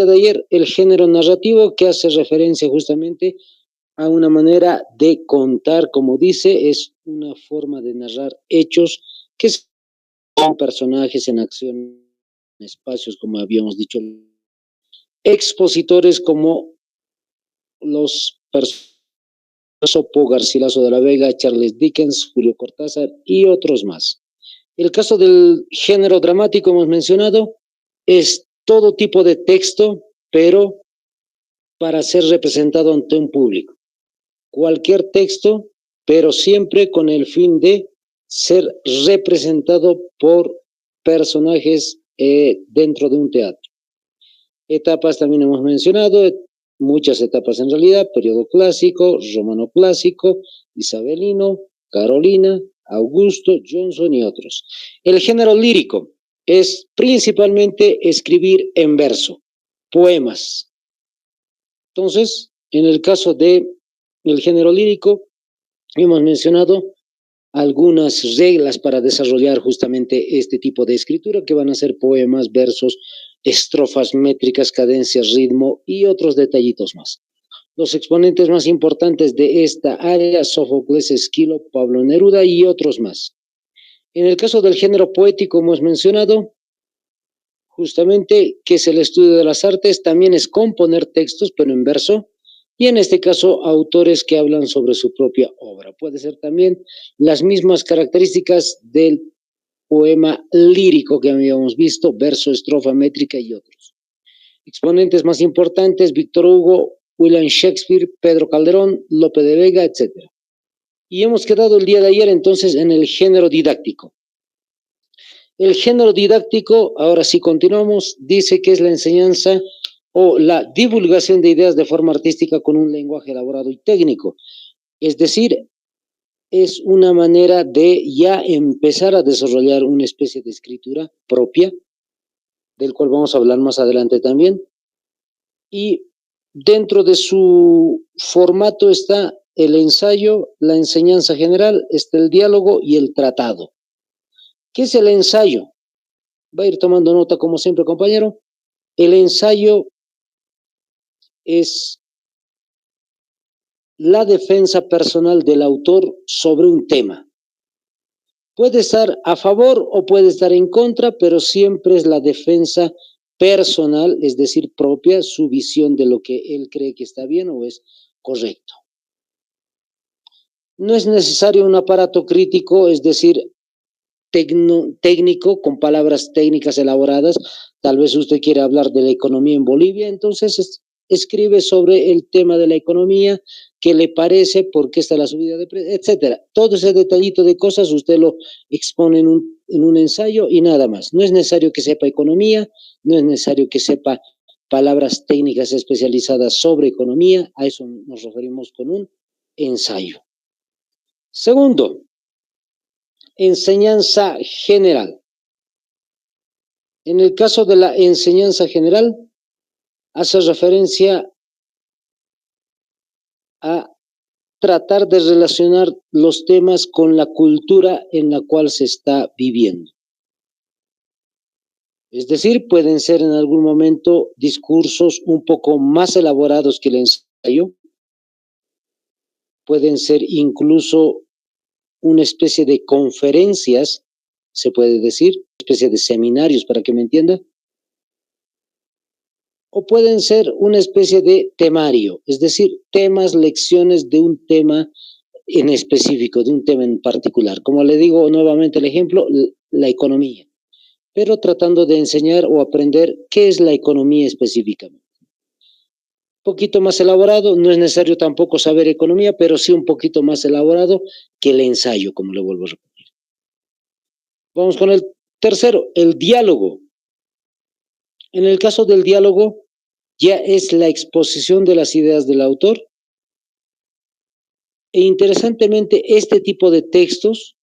de ayer, el género narrativo que hace referencia justamente a una manera de contar, como dice, es una forma de narrar hechos que son personajes en acción, en espacios, como habíamos dicho, expositores como los personajes Sopo, Garcilaso de la Vega, Charles Dickens, Julio Cortázar y otros más. El caso del género dramático, hemos mencionado, es todo tipo de texto, pero para ser representado ante un público. Cualquier texto, pero siempre con el fin de ser representado por personajes dentro de un teatro. Etapas también hemos mencionado, muchas etapas en realidad: periodo clásico, romano clásico, isabelino, Carolina, Augusto, Johnson y otros. El género lírico es principalmente escribir en verso, poemas. Entonces, en el caso de el género lírico, hemos mencionado algunas reglas para desarrollar justamente este tipo de escritura, que van a ser poemas, versos, estrofas métricas, cadencias, ritmo y otros detallitos más. Los exponentes más importantes de esta área: Sófocles, Esquilo, Pablo Neruda y otros más. En el caso del género poético, hemos mencionado justamente que es el estudio de las artes, también es componer textos, pero en verso, y en este caso autores que hablan sobre su propia obra. Puede ser también las mismas características del poema lírico que habíamos visto: verso, estrofa, métrica y otros. Exponentes más importantes: Víctor Hugo, William Shakespeare, Pedro Calderón, Lope de Vega, etc. Y hemos quedado el día de ayer entonces en el género didáctico. El género didáctico, ahora sí continuamos, dice que es la enseñanza o la divulgación de ideas de forma artística con un lenguaje elaborado y técnico. Es decir, es una manera de ya empezar a desarrollar una especie de escritura propia, del cual vamos a hablar más adelante también. Y dentro de su formato está el ensayo, la enseñanza general, está el diálogo y el tratado. ¿Qué es el ensayo? Va a ir tomando nota como siempre, compañero. El ensayo es la defensa personal del autor sobre un tema. Puede estar a favor o puede estar en contra, pero siempre es la defensa personal, es decir, propia, su visión de lo que él cree que está bien o es correcto. No es necesario un aparato crítico, es decir, técnico, con palabras técnicas elaboradas. Tal vez usted quiere hablar de la economía en Bolivia, entonces escribe sobre el tema de la economía, qué le parece, por qué está la subida de precios, etcétera. Todo ese detallito de cosas usted lo expone en un ensayo y nada más. No es necesario que sepa economía, no es necesario que sepa palabras técnicas especializadas sobre economía, a eso nos referimos con un ensayo. Segundo, enseñanza general. En el caso de la enseñanza general, hace referencia a tratar de relacionar los temas con la cultura en la cual se está viviendo. Es decir, pueden ser en algún momento discursos un poco más elaborados que el ensayo, pueden ser incluso una especie de conferencias, se puede decir, una especie de seminarios, para que me entienda, o pueden ser una especie de temario, es decir, temas, lecciones de un tema en específico, de un tema en particular. Como le digo nuevamente el ejemplo, la economía, pero tratando de enseñar o aprender qué es la economía específicamente. Un poquito más elaborado, no es necesario tampoco saber economía, pero sí un poquito más elaborado que el ensayo, como le vuelvo a repetir. Vamos con el tercero, el diálogo. En el caso del diálogo, ya es la exposición de las ideas del autor. E interesantemente, este tipo de textos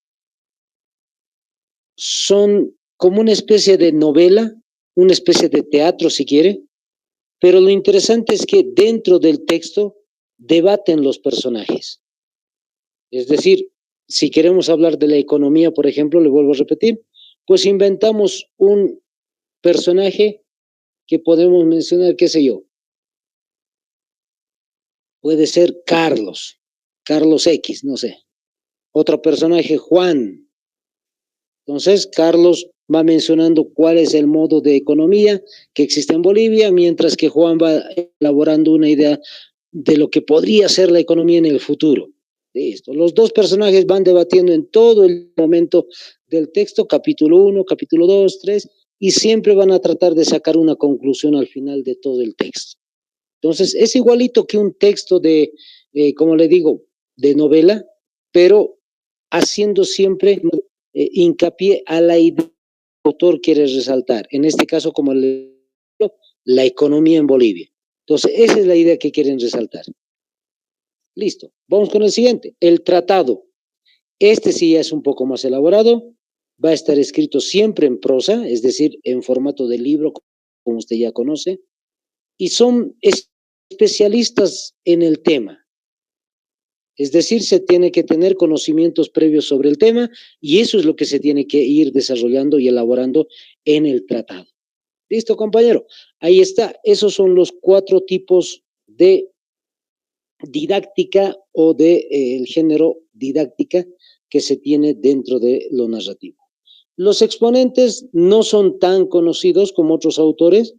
son como una especie de novela, una especie de teatro, si quiere, pero lo interesante es que dentro del texto debaten los personajes. Es decir, si queremos hablar de la economía, por ejemplo, le vuelvo a repetir, pues inventamos un personaje que podemos mencionar, qué sé yo, puede ser Carlos, Carlos X, no sé. Otro personaje, Juan. Entonces, Carlos va mencionando cuál es el modo de economía que existe en Bolivia, mientras que Juan va elaborando una idea de lo que podría ser la economía en el futuro. Listo. Los dos personajes van debatiendo en todo el momento del texto, capítulo 1, capítulo 2, 3, y siempre van a tratar de sacar una conclusión al final de todo el texto. Entonces, es igualito que un texto de, como le digo, de novela, pero haciendo siempre hincapié a la idea que el autor quiere resaltar. En este caso, como la economía en Bolivia. Entonces, esa es la idea que quieren resaltar. Listo. Vamos con el siguiente. El tratado. Este sí ya es un poco más elaborado. Va a estar escrito siempre en prosa, es decir, en formato de libro, como usted ya conoce. Y son especialistas en el tema. Es decir, se tiene que tener conocimientos previos sobre el tema y eso es lo que se tiene que ir desarrollando y elaborando en el tratado. ¿Listo, compañero? Ahí está. Esos son los 4 tipos de didáctica o de el género didáctica que se tiene dentro de lo narrativo. Los exponentes no son tan conocidos como otros autores,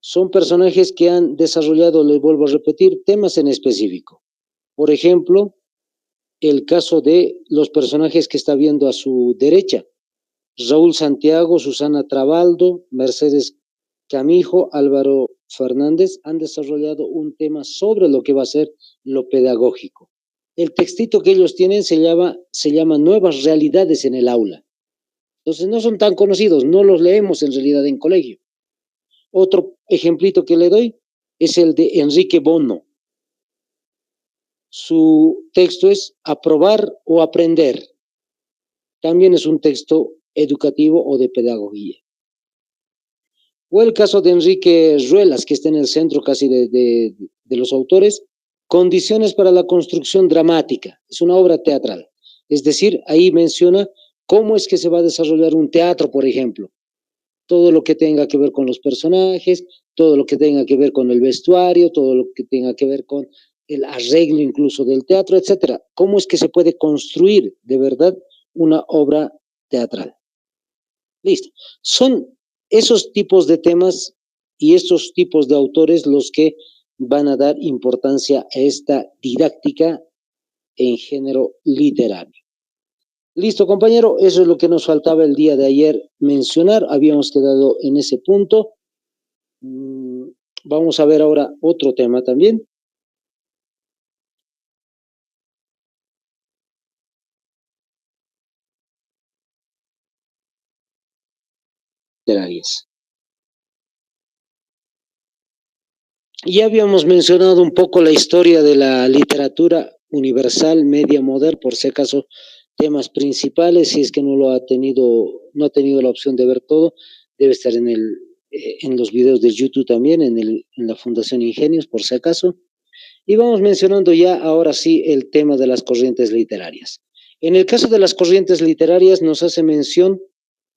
son personajes que han desarrollado, les vuelvo a repetir, temas en específico. Por ejemplo, el caso de los personajes que está viendo a su derecha. Raúl Santiago, Susana Trabaldo, Mercedes Camijo, Álvaro Fernández han desarrollado un tema sobre lo que va a ser lo pedagógico. El textito que ellos tienen se llama Nuevas Realidades en el Aula. Entonces no son tan conocidos, no los leemos en realidad en colegio. Otro ejemplito que le doy es el de Enrique Bono. Su texto es Aprobar o Aprender. También es un texto educativo o de pedagogía. O el caso de Enrique Ruelas, que está en el centro casi de los autores, Condiciones para la construcción dramática. Es una obra teatral. Es decir, ahí menciona cómo es que se va a desarrollar un teatro, por ejemplo. Todo lo que tenga que ver con los personajes, todo lo que tenga que ver con el vestuario, todo lo que tenga que ver con el arreglo incluso del teatro, etcétera. ¿Cómo es que se puede construir de verdad una obra teatral? Listo. Son esos tipos de temas y estos tipos de autores los que van a dar importancia a esta didáctica en género literario. Listo, compañero, eso es lo que nos faltaba el día de ayer mencionar. Habíamos quedado en ese punto. Vamos a ver ahora otro tema también. Literarias. Ya habíamos mencionado un poco la historia de la literatura universal, media, moderna, por si acaso temas principales, si es que no ha tenido la opción de ver todo, debe estar en los videos de YouTube también, en la Fundación Ingenios, por si acaso. Y vamos mencionando ya ahora sí el tema de las corrientes literarias. En el caso de las corrientes literarias nos hace mención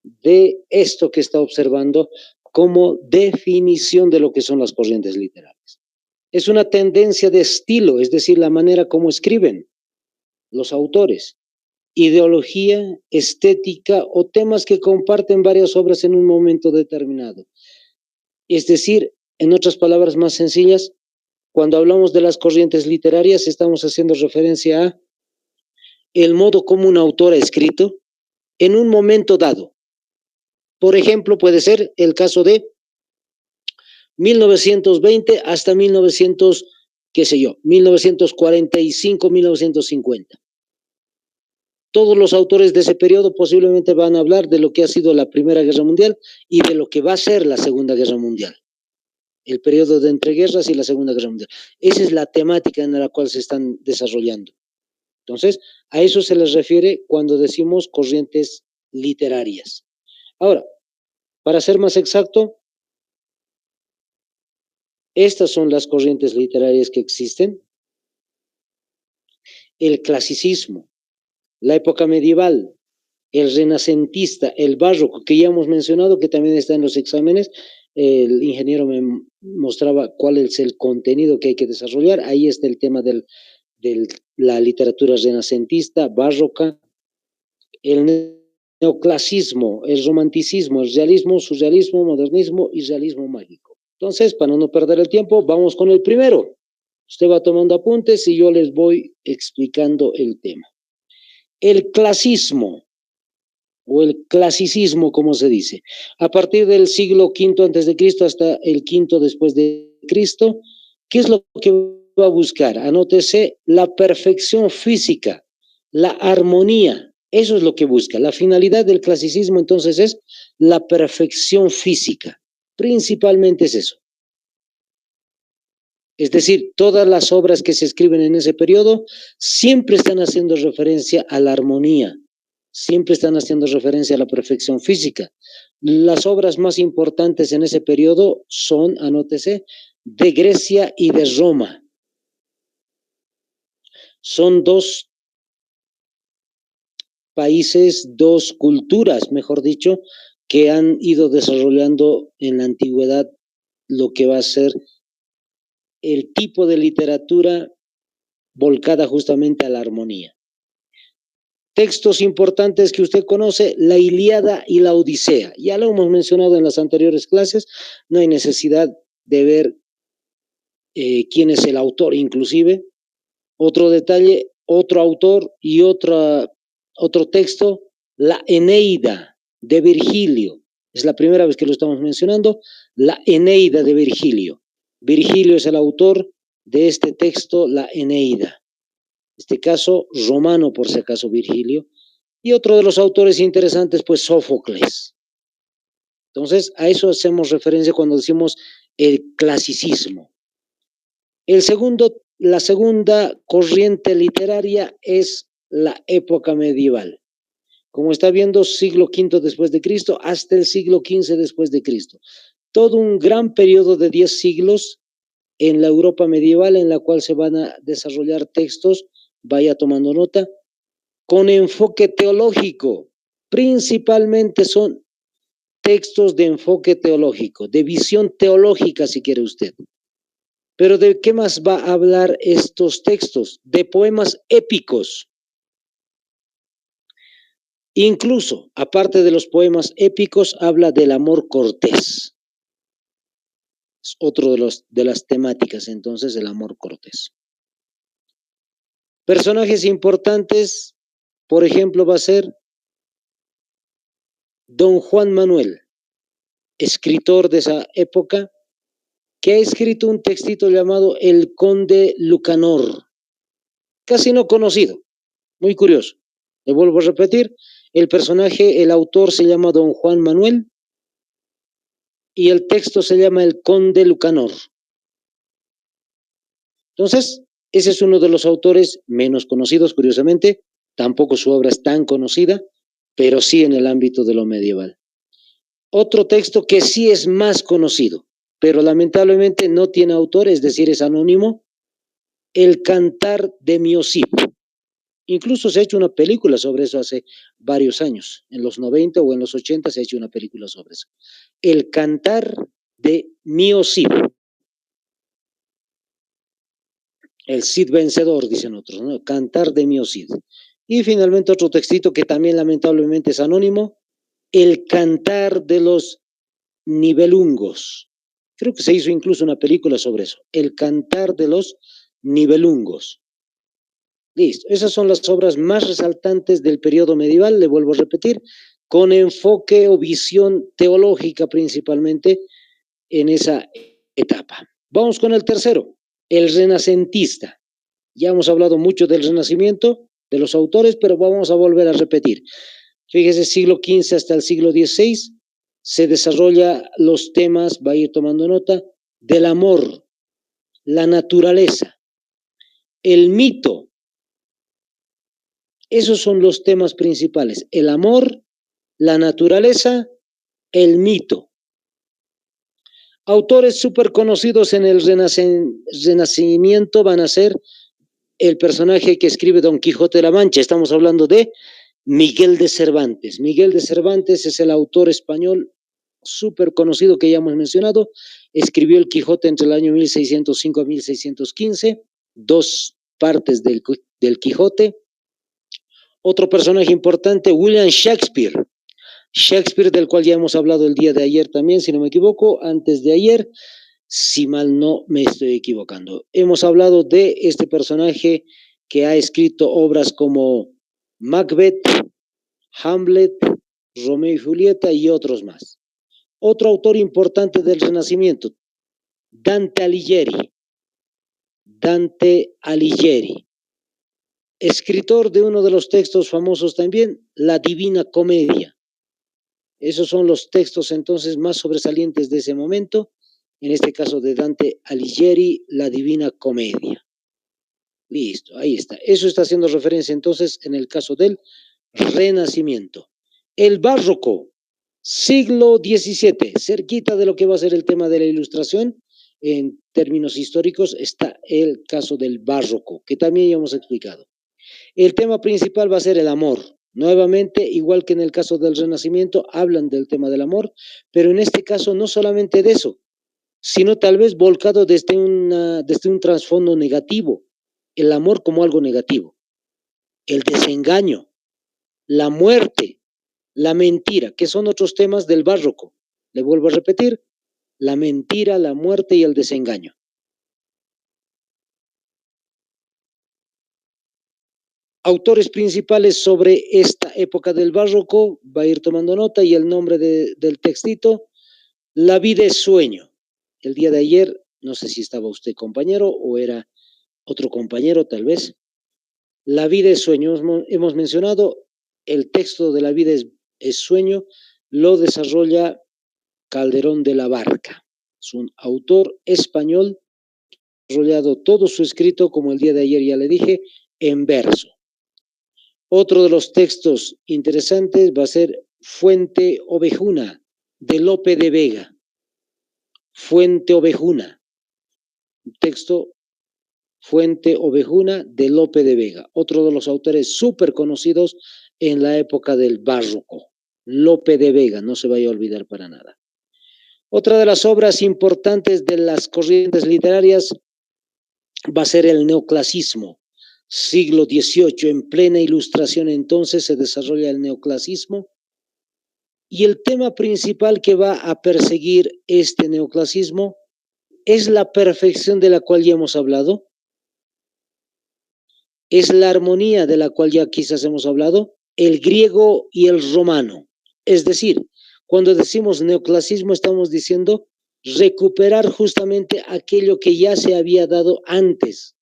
de esto que está observando como definición de lo que son las corrientes literarias. Es una tendencia de estilo, es decir, la manera como escriben los autores, ideología, estética o temas que comparten varias obras en un momento determinado. Es decir, en otras palabras más sencillas, cuando hablamos de las corrientes literarias estamos haciendo referencia a el modo como un autor ha escrito en un momento dado. Por ejemplo, puede ser el caso de 1920 hasta 1900, qué sé yo, 1945, 1950. Todos los autores de ese periodo posiblemente van a hablar de lo que ha sido la Primera Guerra Mundial y de lo que va a ser la Segunda Guerra Mundial. El periodo de entreguerras y la Segunda Guerra Mundial. Esa es la temática en la cual se están desarrollando. Entonces, a eso se les refiere cuando decimos corrientes literarias. Ahora, para ser más exacto, estas son las corrientes literarias que existen. El clasicismo, la época medieval, el renacentista, el barroco, que ya hemos mencionado, que también está en los exámenes, el ingeniero me mostraba cuál es el contenido que hay que desarrollar. Ahí está el tema de la literatura renacentista, barroca, el neoclasismo, el romanticismo, el realismo, surrealismo, modernismo y realismo mágico. Entonces, para no perder el tiempo, vamos con el primero. Usted va tomando apuntes y yo les voy explicando el tema. El clasismo o el clasicismo, como se dice, a partir del siglo V antes de Cristo hasta el V después de Cristo, ¿qué es lo que va a buscar? Anótese la perfección física, la armonía, eso es lo que busca. La finalidad del clasicismo entonces es la perfección física, principalmente es eso. Es decir, todas las obras que se escriben en ese periodo siempre están haciendo referencia a la armonía, siempre están haciendo referencia a la perfección física. Las obras más importantes en ese periodo son, anótese, de Grecia y de Roma. Son dos países, dos culturas, mejor dicho, que han ido desarrollando en la antigüedad lo que va a ser el tipo de literatura volcada justamente a la armonía. Textos importantes que usted conoce, la Ilíada y la Odisea. Ya lo hemos mencionado en las anteriores clases, no hay necesidad de ver quién es el autor inclusive. Otro detalle, otro autor y otro texto, la Eneida de Virgilio. Es la primera vez que lo estamos mencionando, la Eneida de Virgilio. Virgilio es el autor de este texto, la Eneida. En este caso, romano por si acaso Virgilio. Y otro de los autores interesantes, pues Sófocles. Entonces, a eso hacemos referencia cuando decimos el clasicismo. La segunda corriente literaria es la época medieval. Como está viendo, siglo V después de Cristo hasta el siglo XV después de Cristo. Todo un gran periodo de 10 siglos en la Europa medieval en la cual se van a desarrollar textos, vaya tomando nota, con enfoque teológico. Principalmente son textos de enfoque teológico, de visión teológica si quiere usted. Pero ¿de qué más va a hablar estos textos? De poemas épicos. Incluso, aparte de los poemas épicos, habla del amor cortés. Es otro de las temáticas, entonces, el amor cortés. Personajes importantes, por ejemplo, va a ser Don Juan Manuel, escritor de esa época, que ha escrito un textito llamado El Conde Lucanor, casi no conocido, muy curioso. Le vuelvo a repetir, el personaje, el autor se llama Don Juan Manuel y el texto se llama El Conde Lucanor. Entonces, ese es uno de los autores menos conocidos, curiosamente, tampoco su obra es tan conocida, pero sí en el ámbito de lo medieval. Otro texto que sí es más conocido, pero lamentablemente no tiene autor, es decir, es anónimo, El Cantar de Miosip. Incluso se ha hecho una película sobre eso hace varios años, en los 90 o en los 80 se ha hecho una película sobre eso. El Cantar de Miosip. El Cid vencedor, dicen otros, ¿no? Cantar de Miosip. Y finalmente otro textito que también lamentablemente es anónimo, El Cantar de los Nibelungos. Creo que se hizo incluso una película sobre eso. El Cantar de los Nibelungos. Listo. Esas son las obras más resaltantes del periodo medieval, le vuelvo a repetir, con enfoque o visión teológica principalmente en esa etapa. Vamos con el tercero, el renacentista. Ya hemos hablado mucho del Renacimiento, de los autores, pero vamos a volver a repetir. Fíjese, siglo XV hasta el siglo XVI se desarrolla los temas, va a ir tomando nota, del amor, la naturaleza, el mito. Esos son los temas principales, el amor, la naturaleza, el mito. Autores súper conocidos en el Renacimiento van a ser el personaje que escribe Don Quijote de la Mancha. Estamos hablando de Miguel de Cervantes. Miguel de Cervantes es el autor español súper conocido que ya hemos mencionado, escribió el Quijote entre el año 1605 a 1615, dos partes del Quijote. Otro personaje importante, William Shakespeare. Shakespeare, del cual ya hemos hablado el día de ayer también, si no me equivoco, antes de ayer, si mal no me estoy equivocando. Hemos hablado de este personaje que ha escrito obras como Macbeth, Hamlet, Romeo y Julieta y otros más. Otro autor importante del Renacimiento, Dante Alighieri. Dante Alighieri. Escritor de uno de los textos famosos también, la Divina Comedia. Esos son los textos entonces más sobresalientes de ese momento, en este caso de Dante Alighieri, la Divina Comedia. Listo, ahí está. Eso está haciendo referencia entonces en el caso del Renacimiento. El Barroco, siglo XVII, cerquita de lo que va a ser el tema de la Ilustración, en términos históricos está el caso del Barroco, que también ya hemos explicado. El tema principal va a ser el amor. Nuevamente, igual que en el caso del Renacimiento, hablan del tema del amor, pero en este caso no solamente de eso, sino tal vez volcado desde un trasfondo negativo, el amor como algo negativo, el desengaño, la muerte, la mentira, que son otros temas del Barroco. Le vuelvo a repetir, la mentira, la muerte y el desengaño. Autores principales sobre esta época del Barroco, va a ir tomando nota, y el nombre del textito, La vida es sueño. El día de ayer, no sé si estaba usted compañero o era otro compañero tal vez. La vida es sueño. Hemos mencionado el texto de La vida es sueño, lo desarrolla Calderón de la Barca. Es un autor español, desarrollado todo su escrito, como el día de ayer ya le dije, en verso. Otro de los textos interesantes va a ser Fuente Ovejuna, de Lope de Vega. Fuente Ovejuna. Texto Fuente Ovejuna, de Lope de Vega. Otro de los autores súper conocidos en la época del Barroco. Lope de Vega, no se vaya a olvidar para nada. Otra de las obras importantes de las corrientes literarias va a ser el neoclasismo. Siglo XVIII, en plena Ilustración entonces se desarrolla el neoclasismo, y el tema principal que va a perseguir este neoclasismo es la perfección de la cual ya hemos hablado, es la armonía de la cual ya quizás hemos hablado, el griego y el romano. Es decir, cuando decimos neoclasismo estamos diciendo recuperar justamente aquello que ya se había dado antes.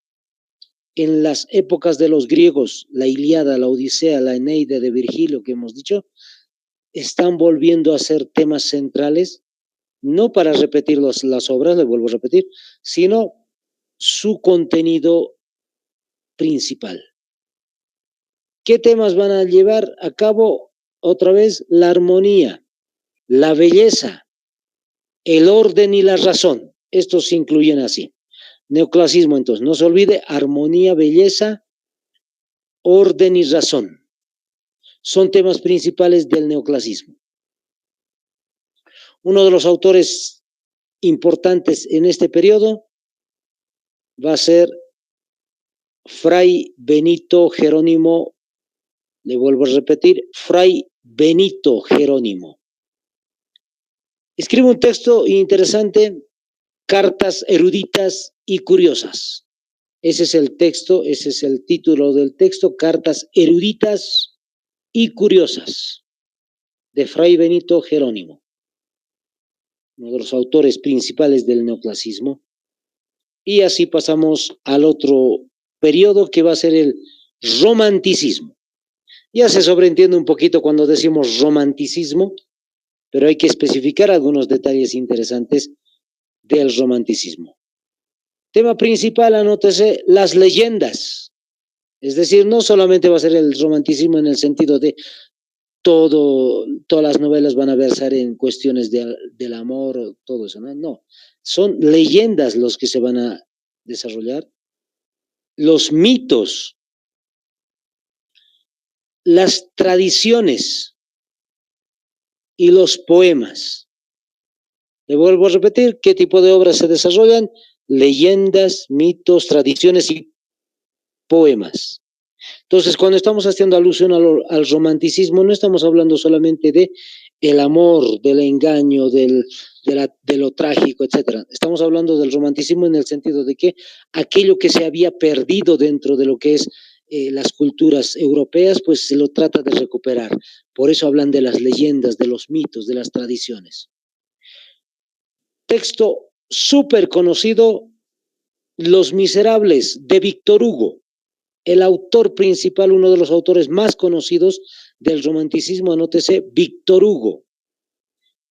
En las épocas de los griegos, la Ilíada, la Odisea, la Eneida de Virgilio que hemos dicho, están volviendo a ser temas centrales, no para repetir las obras, le vuelvo a repetir, sino su contenido principal. ¿Qué temas van a llevar a cabo? Otra vez, la armonía, la belleza, el orden y la razón. Estos se incluyen así. Neoclasismo, entonces, no se olvide, armonía, belleza, orden y razón. Son temas principales del neoclasismo. Uno de los autores importantes en este periodo va a ser Fray Benito Jerónimo. Le vuelvo a repetir, Fray Benito Jerónimo. Escribe un texto interesante, Cartas eruditas y curiosas. Ese es el texto, ese es el título del texto, Cartas eruditas y curiosas, de Fray Benito Jerónimo, uno de los autores principales del neoclasismo. Y así pasamos al otro periodo, que va a ser el romanticismo. Ya se sobreentiende un poquito cuando decimos romanticismo, pero hay que especificar algunos detalles interesantes del romanticismo. Tema principal, anótese, las leyendas. Es decir, no solamente va a ser el romanticismo en el sentido de todas las novelas van a versar en cuestiones del amor, todo eso, ¿no? No, son leyendas los que se van a desarrollar, los mitos, las tradiciones y los poemas. Le vuelvo a repetir, ¿qué tipo de obras se desarrollan? Leyendas, mitos, tradiciones y poemas. Entonces, cuando estamos haciendo alusión al romanticismo, no estamos hablando solamente de el amor, del engaño, de lo trágico, etcétera. Estamos hablando del romanticismo en el sentido de que aquello que se había perdido dentro de lo que es las culturas europeas, pues se lo trata de recuperar. Por eso hablan de las leyendas, de los mitos, de las tradiciones. Texto súper conocido, Los Miserables, de Víctor Hugo. El autor principal, uno de los autores más conocidos del romanticismo, anótese, Víctor Hugo.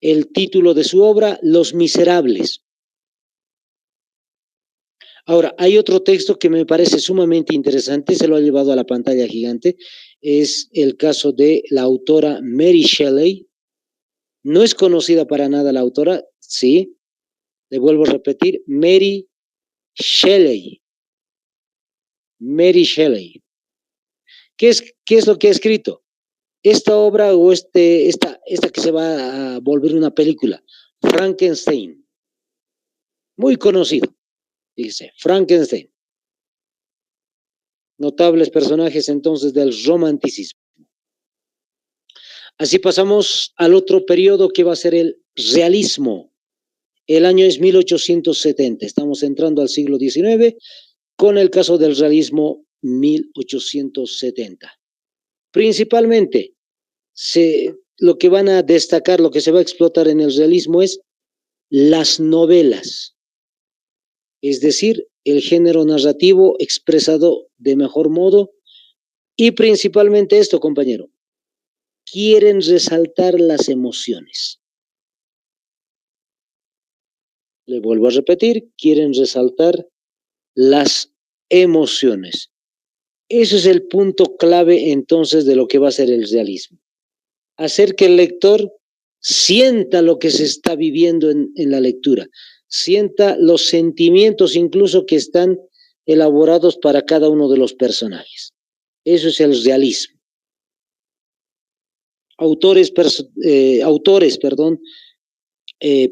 El título de su obra, Los Miserables. Ahora, hay otro texto que me parece sumamente interesante, se lo ha llevado a la pantalla gigante, es el caso de la autora Mary Shelley. No es conocida para nada la autora, sí, le vuelvo a repetir, Mary Shelley. Mary Shelley. ¿Qué es lo que ha escrito? Esta obra o esta que se va a volver una película, Frankenstein, muy conocido, dice Frankenstein. Notables personajes entonces del romanticismo. Así pasamos al otro periodo que va a ser el realismo. El año es 1870, estamos entrando al siglo XIX con el caso del realismo 1870. Principalmente, lo que van a destacar, lo que se va a explotar en el realismo es las novelas, es decir, el género narrativo expresado de mejor modo y principalmente esto, compañero, quieren resaltar las emociones. Le vuelvo a repetir, quieren resaltar las emociones. Ese es el punto clave entonces de lo que va a ser el realismo. Hacer que el lector sienta lo que se está viviendo en la lectura, sienta los sentimientos incluso que están elaborados para cada uno de los personajes. Eso es el realismo. Autores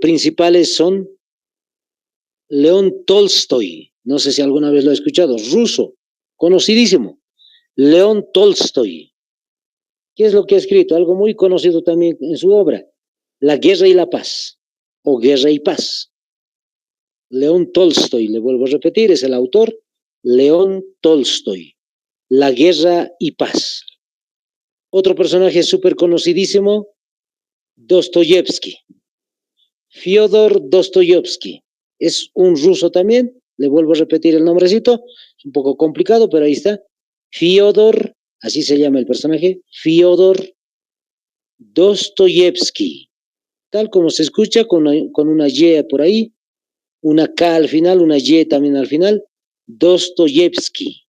principales son León Tolstoy, no sé si alguna vez lo he escuchado, ruso, conocidísimo, León Tolstoy. ¿Qué es lo que ha escrito? Algo muy conocido también en su obra, La Guerra y la Paz, o Guerra y Paz. León Tolstoy, le vuelvo a repetir, es el autor, León Tolstoy, La Guerra y Paz. Otro personaje súper conocidísimo, Dostoyevsky. Fyodor Dostoyevsky. Es un ruso también, le vuelvo a repetir el nombrecito, es un poco complicado, pero ahí está. Fyodor, así se llama el personaje, Fyodor Dostoyevsky. Tal como se escucha, con una Y por ahí, una K al final, una Y también al final, Dostoyevsky.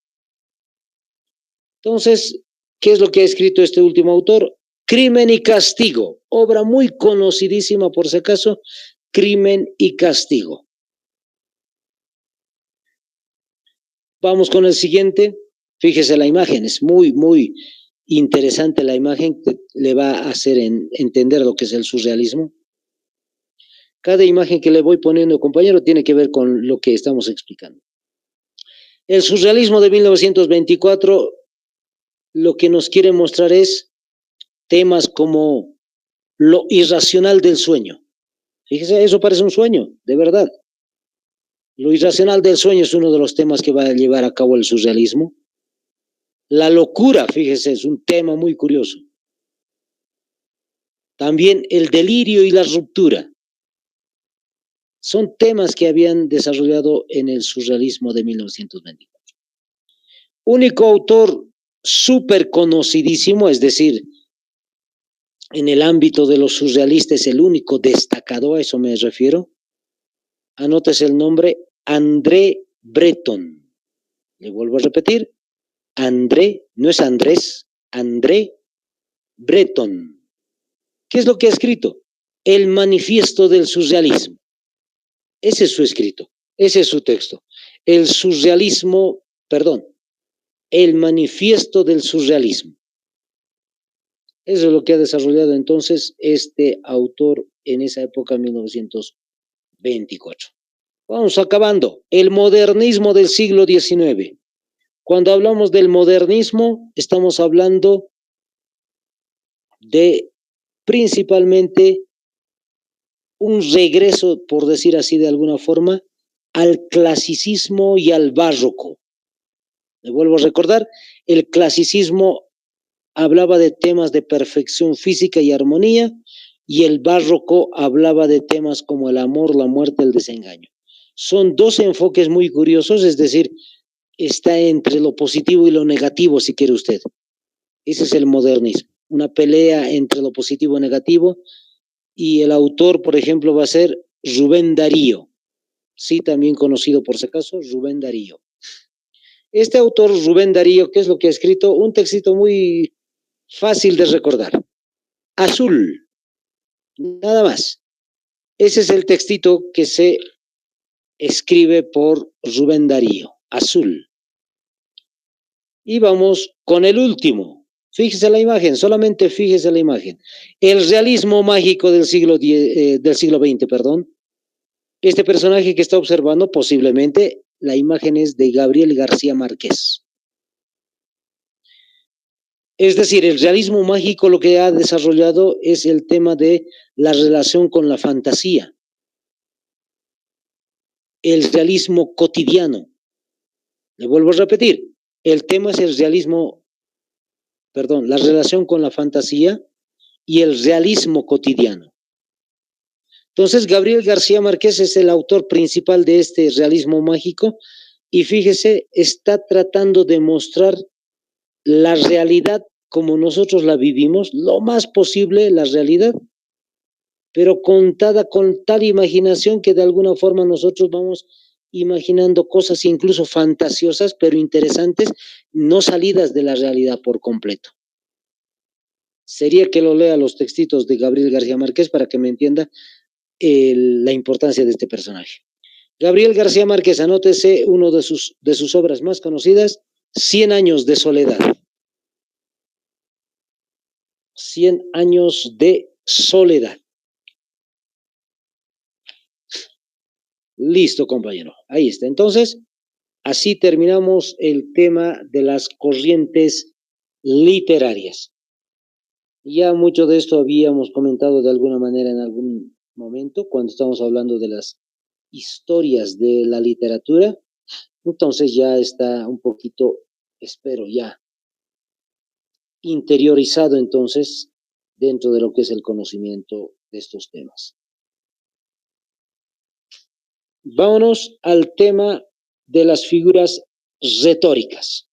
Entonces, ¿qué es lo que ha escrito este último autor? Crimen y Castigo, obra muy conocidísima por si acaso, Crimen y Castigo. Vamos con el siguiente. Fíjese la imagen, es muy, muy interesante la imagen, que le va a hacer entender lo que es el surrealismo. Cada imagen que le voy poniendo, compañero, tiene que ver con lo que estamos explicando. El surrealismo de 1924 lo que nos quiere mostrar es temas como lo irracional del sueño. Fíjese, eso parece un sueño, de verdad. Lo irracional del sueño es uno de los temas que va a llevar a cabo el surrealismo. La locura, fíjese, es un tema muy curioso. También el delirio y la ruptura. Son temas que habían desarrollado en el surrealismo de 1924. Único autor súper conocidísimo, es decir, en el ámbito de los surrealistas, el único destacado, a eso me refiero. Anótese el nombre, André Breton. Le vuelvo a repetir, André, no es Andrés, André Breton. ¿Qué es lo que ha escrito? El manifiesto del surrealismo. Ese es su escrito, ese es su texto. El surrealismo, perdón, el manifiesto del surrealismo. Eso es lo que ha desarrollado entonces este autor en esa época, 1924. 24. Vamos acabando. El modernismo del siglo XIX. Cuando hablamos del modernismo, estamos hablando de principalmente un regreso, por decir así de alguna forma, al clasicismo y al barroco. Le vuelvo a recordar, el clasicismo hablaba de temas de perfección física y armonía, y el barroco hablaba de temas como el amor, la muerte, el desengaño. Son dos enfoques muy curiosos, es decir, está entre lo positivo y lo negativo, si quiere usted. Ese es el modernismo, una pelea entre lo positivo y negativo, y el autor, por ejemplo, va a ser Rubén Darío, sí, también conocido por si acaso, Rubén Darío. Este autor, Rubén Darío, ¿qué es lo que ha escrito? Un textito muy fácil de recordar. Azul, nada más. Ese es el textito que se escribe por Rubén Darío, Azul. Y vamos con el último. Fíjese la imagen, solamente fíjese la imagen. El realismo mágico del siglo XX, perdón. Este personaje que está observando, posiblemente, la imagen es de Gabriel García Márquez. Es decir, el realismo mágico lo que ha desarrollado es el tema de la relación con la fantasía, el realismo cotidiano. Le vuelvo a repetir, el tema es el realismo, perdón, la relación con la fantasía y el realismo cotidiano. Entonces, Gabriel García Márquez es el autor principal de este realismo mágico y fíjese, está tratando de mostrar la realidad como nosotros la vivimos, lo más posible la realidad, pero contada con tal imaginación que de alguna forma nosotros vamos imaginando cosas incluso fantasiosas, pero interesantes, no salidas de la realidad por completo. Sería que lo lea los textitos de Gabriel García Márquez para que me entienda la importancia de este personaje. Gabriel García Márquez, anótese uno de sus obras más conocidas, 100 años de soledad. 100 años de soledad. Listo, compañero. Ahí está. Entonces, así terminamos el tema de las corrientes literarias. Ya mucho de esto habíamos comentado de alguna manera en algún momento cuando estamos hablando de las historias de la literatura. Entonces ya está un poquito, espero ya, interiorizado entonces dentro de lo que es el conocimiento de estos temas. Vámonos al tema de las figuras retóricas.